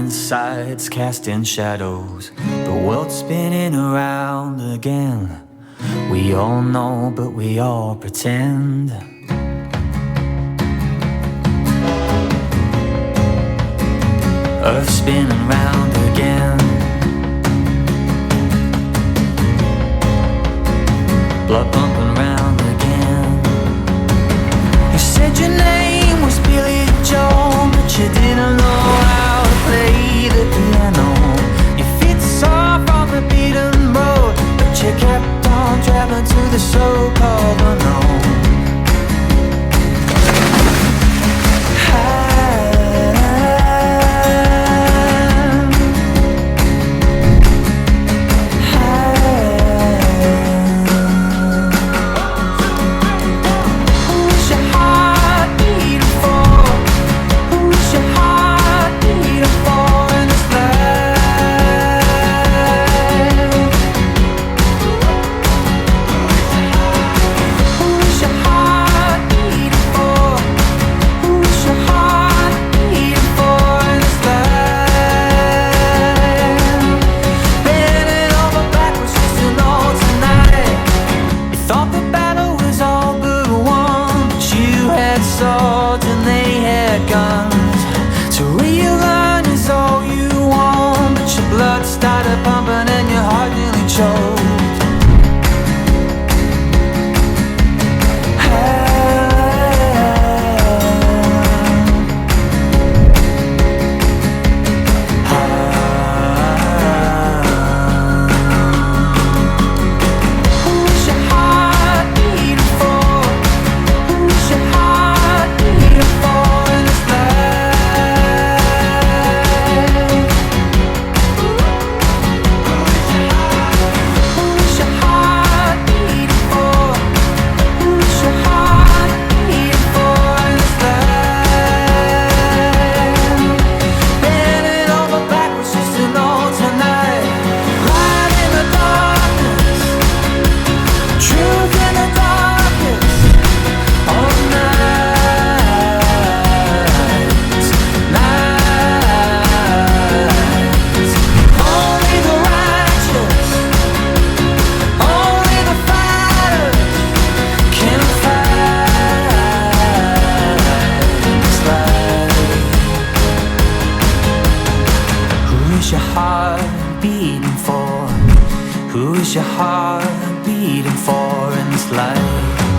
inside, casting shadows. The world's spinning around again. We all know, but we all pretend. Earth spinning round again. Blood pumping round again. You said your name was Billy Joel, but you didn't know how to play the piano. Your feet soft on the beaten road, but you kept on traveling to the so-called unknown. Who is your heart beating for in this life?